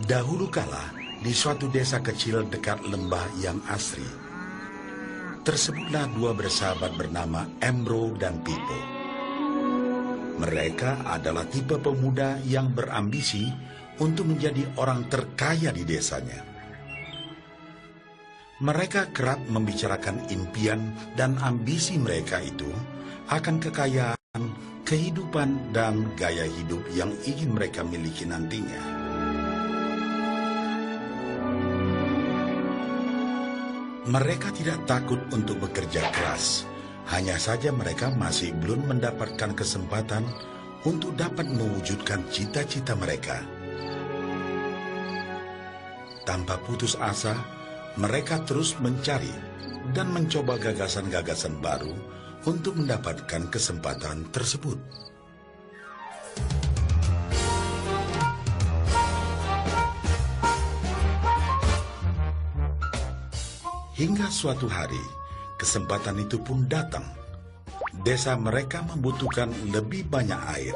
Dahulu kala, di suatu desa kecil dekat lembah yang asri, tersebutlah dua bersahabat bernama Embro dan Pipo. Mereka adalah tipe pemuda yang berambisi untuk menjadi orang terkaya di desanya. Mereka kerap membicarakan impian dan ambisi mereka itu akan kekayaan, kehidupan, dan gaya hidup yang ingin mereka miliki nantinya. Mereka tidak takut untuk bekerja keras, hanya saja mereka masih belum mendapatkan kesempatan untuk dapat mewujudkan cita-cita mereka. Tanpa putus asa, mereka terus mencari dan mencoba gagasan-gagasan baru untuk mendapatkan kesempatan tersebut. Hingga suatu hari, kesempatan itu pun datang. Desa mereka membutuhkan lebih banyak air.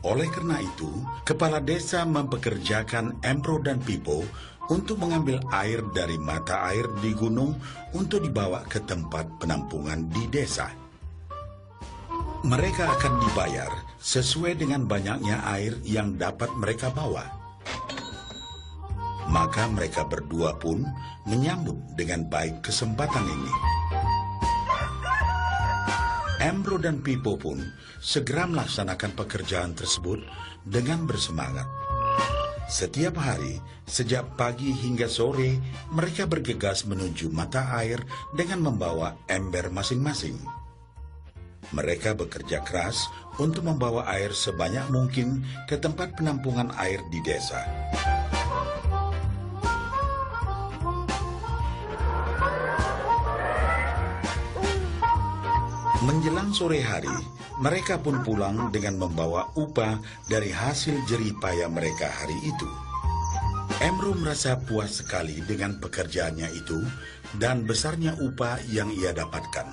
Oleh karena itu, kepala desa mempekerjakan Embro dan Pipo untuk mengambil air dari mata air di gunung untuk dibawa ke tempat penampungan di desa. Mereka akan dibayar sesuai dengan banyaknya air yang dapat mereka bawa. Maka mereka berdua pun menyambut dengan baik kesempatan ini. Embro dan Pipo pun segera melaksanakan pekerjaan tersebut dengan bersemangat. Setiap hari, sejak pagi hingga sore, mereka bergegas menuju mata air dengan membawa ember masing-masing. Mereka bekerja keras untuk membawa air sebanyak mungkin ke tempat penampungan air di desa. Menjelang sore hari, mereka pun pulang dengan membawa upah dari hasil jerih payah mereka hari itu. Embro merasa puas sekali dengan pekerjaannya itu dan besarnya upah yang ia dapatkan.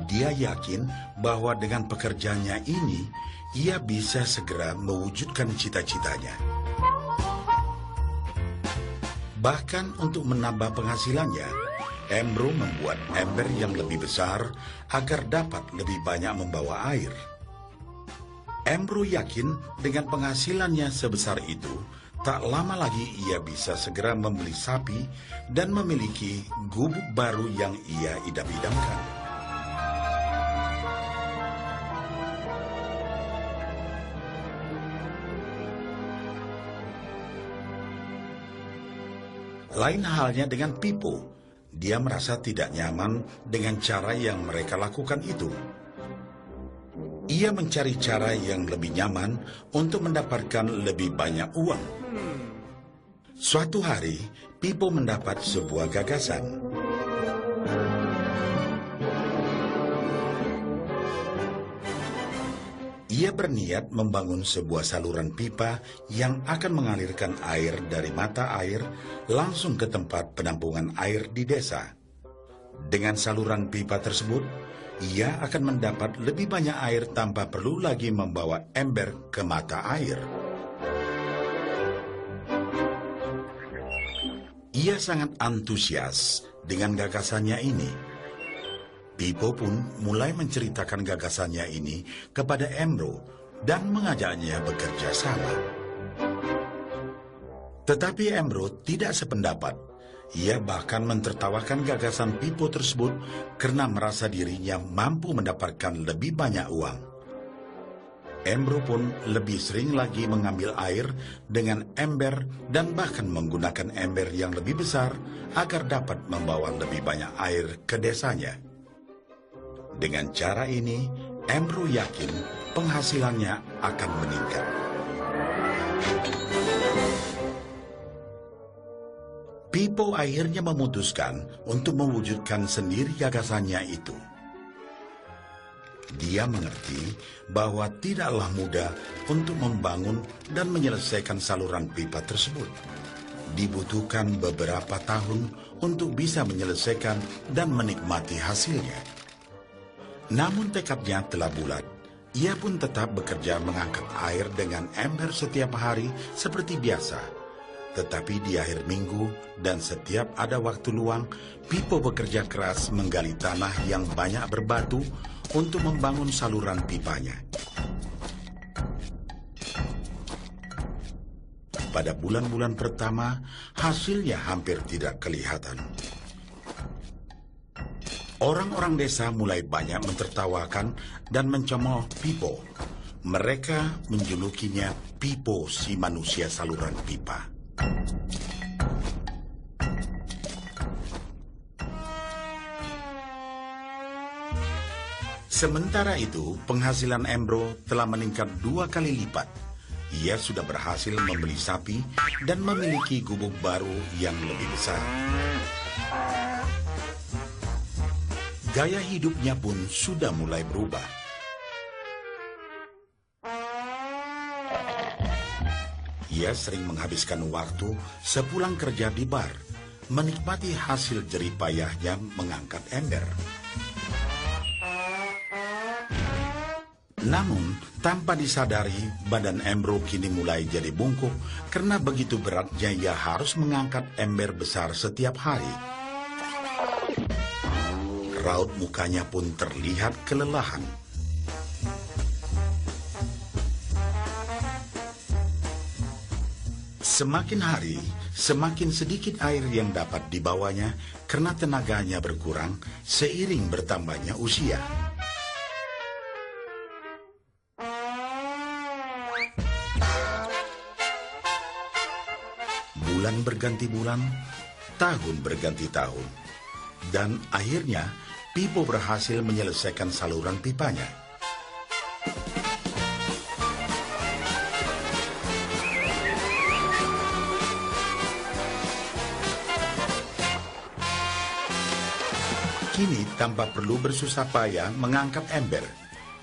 Dia yakin bahwa dengan pekerjaannya ini, ia bisa segera mewujudkan cita-citanya. Bahkan untuk menambah penghasilannya, Embro membuat ember yang lebih besar agar dapat lebih banyak membawa air. Embro yakin dengan penghasilannya sebesar itu, tak lama lagi ia bisa segera membeli sapi dan memiliki gubuk baru yang ia idam-idamkan. Lain halnya dengan Pipo. Dia merasa tidak nyaman dengan cara yang mereka lakukan itu. Ia mencari cara yang lebih nyaman untuk mendapatkan lebih banyak uang. Suatu hari, Pipo mendapat sebuah gagasan. Ia berniat membangun sebuah saluran pipa yang akan mengalirkan air dari mata air langsung ke tempat penampungan air di desa. Dengan saluran pipa tersebut, ia akan mendapat lebih banyak air tanpa perlu lagi membawa ember ke mata air. Ia sangat antusias dengan gagasannya ini. Pipo pun mulai menceritakan gagasannya ini kepada Embro dan mengajaknya bekerja sama. Tetapi Embro tidak sependapat. Ia bahkan mentertawakan gagasan Pipo tersebut karena merasa dirinya mampu mendapatkan lebih banyak uang. Embro pun lebih sering lagi mengambil air dengan ember dan bahkan menggunakan ember yang lebih besar agar dapat membawa lebih banyak air ke desanya. Dengan cara ini, Embro yakin penghasilannya akan meningkat. Pipo akhirnya memutuskan untuk mewujudkan sendiri gagasannya itu. Dia mengerti bahwa tidaklah mudah untuk membangun dan menyelesaikan saluran pipa tersebut. Dibutuhkan beberapa tahun untuk bisa menyelesaikan dan menikmati hasilnya. Namun tekadnya telah bulat. Ia pun tetap bekerja mengangkat air dengan ember setiap hari seperti biasa. Tetapi di akhir minggu dan setiap ada waktu luang, Pipo bekerja keras menggali tanah yang banyak berbatu untuk membangun saluran pipanya. Pada bulan-bulan pertama, hasilnya hampir tidak kelihatan. Orang-orang desa mulai banyak mentertawakan dan mencemooh Pipo. Mereka menjulukinya Pipo si manusia saluran pipa. Sementara itu, penghasilan Embro telah meningkat 2 kali lipat. Ia sudah berhasil membeli sapi dan memiliki gubuk baru yang lebih besar. Gaya hidupnya pun sudah mulai berubah. Ia sering menghabiskan waktu sepulang kerja di bar, menikmati hasil jerih payahnya mengangkat ember. Namun, tanpa disadari, badan Embro kini mulai jadi bungkuk karena begitu beratnya ia harus mengangkat ember besar setiap hari. Raut mukanya pun terlihat kelelahan. Semakin hari, semakin sedikit air yang dapat dibawanya karena tenaganya berkurang seiring bertambahnya usia. Bulan berganti bulan, tahun berganti tahun. Dan akhirnya, Pipo berhasil menyelesaikan saluran pipanya. Kini, tanpa perlu bersusah payah mengangkat ember,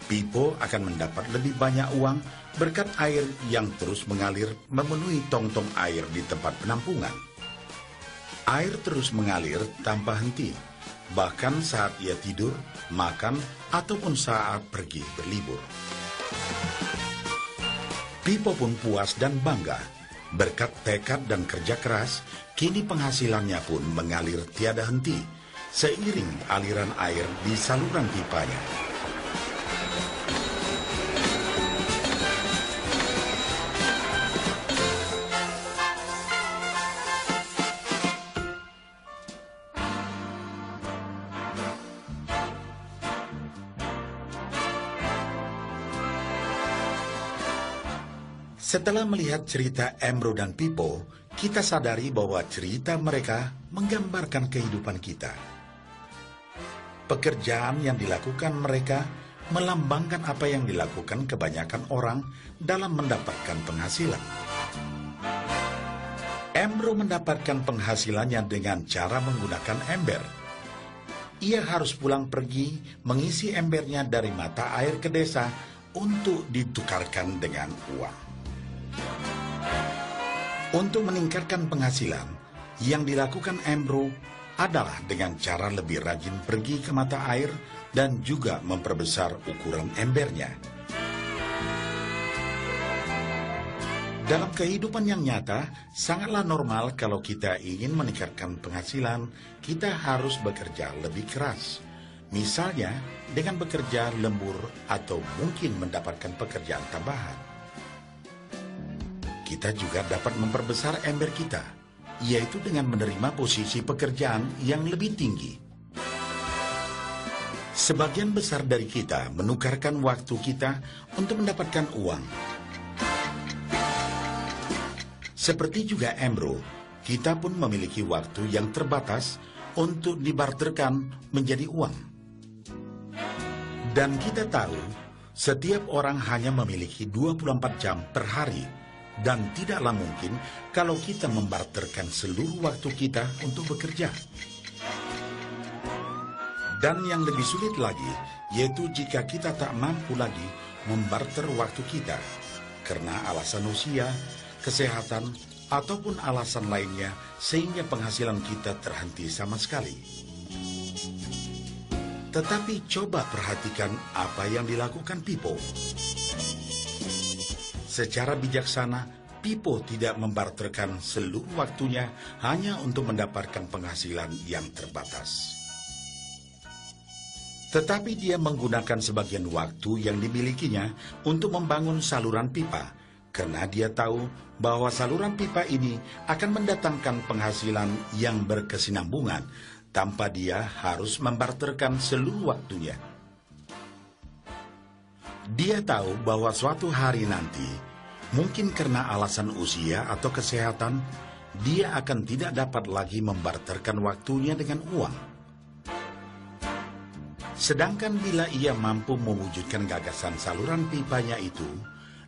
Pipo akan mendapat lebih banyak uang berkat air yang terus mengalir memenuhi tong-tong air di tempat penampungan. Air terus mengalir tanpa henti, bahkan saat ia tidur, makan, ataupun saat pergi berlibur. Pipo pun puas dan bangga. Berkat tekad dan kerja keras, kini penghasilannya pun mengalir tiada henti, seiring aliran air di saluran pipanya. Setelah melihat cerita Embro dan Pipo, kita sadari bahwa cerita mereka menggambarkan kehidupan kita. Pekerjaan yang dilakukan mereka melambangkan apa yang dilakukan kebanyakan orang dalam mendapatkan penghasilan. Embro mendapatkan penghasilannya dengan cara menggunakan ember. Ia harus pulang pergi mengisi embernya dari mata air ke desa untuk ditukarkan dengan uang. Untuk meningkatkan penghasilan, yang dilakukan Embro adalah dengan cara lebih rajin pergi ke mata air dan juga memperbesar ukuran embernya. Dalam kehidupan yang nyata, sangatlah normal kalau kita ingin meningkatkan penghasilan, kita harus bekerja lebih keras. Misalnya, dengan bekerja lembur atau mungkin mendapatkan pekerjaan tambahan. Kita juga dapat memperbesar ember kita, yaitu dengan menerima posisi pekerjaan yang lebih tinggi. Sebagian besar dari kita menukarkan waktu kita untuk mendapatkan uang. Seperti juga Embro, kita pun memiliki waktu yang terbatas untuk dibarterkan menjadi uang. Dan kita tahu, setiap orang hanya memiliki 24 jam per hari, dan tidaklah mungkin kalau kita membarterkan seluruh waktu kita untuk bekerja. Dan yang lebih sulit lagi, yaitu jika kita tak mampu lagi membarter waktu kita, karena alasan usia, kesehatan, ataupun alasan lainnya, sehingga penghasilan kita terhenti sama sekali. Tetapi coba perhatikan apa yang dilakukan Pipo. Secara bijaksana, Pipo tidak membarterkan seluruh waktunya hanya untuk mendapatkan penghasilan yang terbatas. Tetapi dia menggunakan sebagian waktu yang dimilikinya untuk membangun saluran pipa, karena dia tahu bahwa saluran pipa ini akan mendatangkan penghasilan yang berkesinambungan tanpa dia harus membarterkan seluruh waktunya. Dia tahu bahwa suatu hari nanti, mungkin karena alasan usia atau kesehatan, dia akan tidak dapat lagi membarterkan waktunya dengan uang. Sedangkan bila ia mampu mewujudkan gagasan saluran pipanya itu,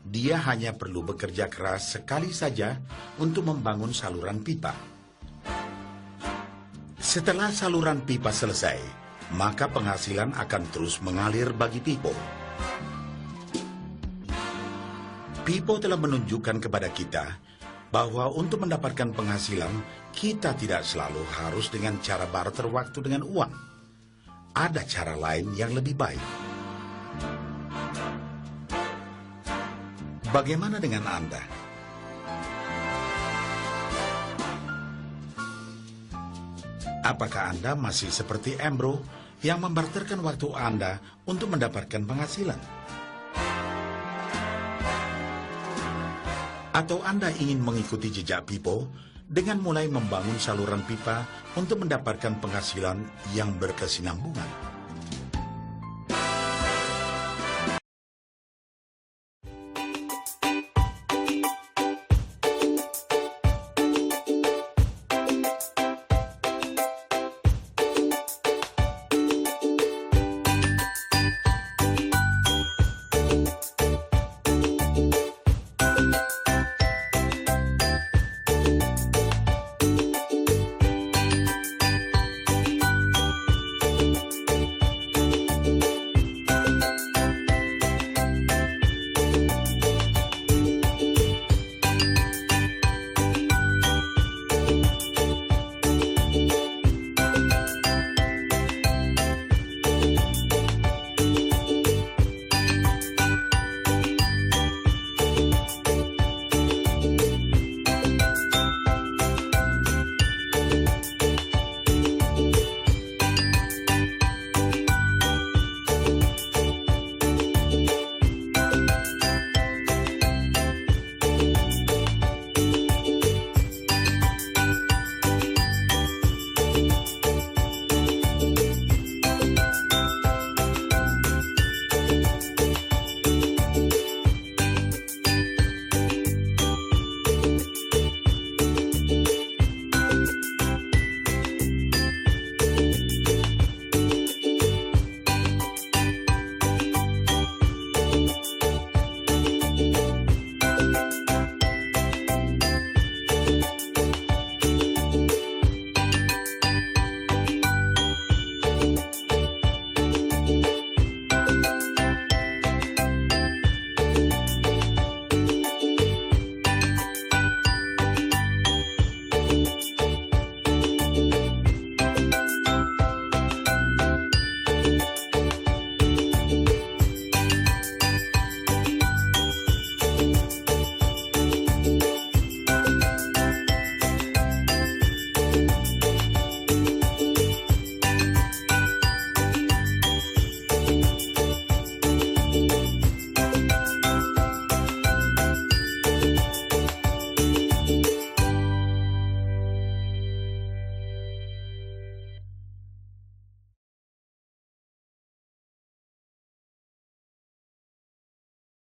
dia hanya perlu bekerja keras sekali saja untuk membangun saluran pipa. Setelah saluran pipa selesai, maka penghasilan akan terus mengalir bagi Pipo. Pipo telah menunjukkan kepada kita bahwa untuk mendapatkan penghasilan, kita tidak selalu harus dengan cara barter waktu dengan uang. Ada cara lain yang lebih baik. Bagaimana dengan Anda? Apakah Anda masih seperti Embro yang membarterkan waktu Anda untuk mendapatkan penghasilan? Atau Anda ingin mengikuti jejak Pipo dengan mulai membangun saluran pipa untuk mendapatkan penghasilan yang berkesinambungan?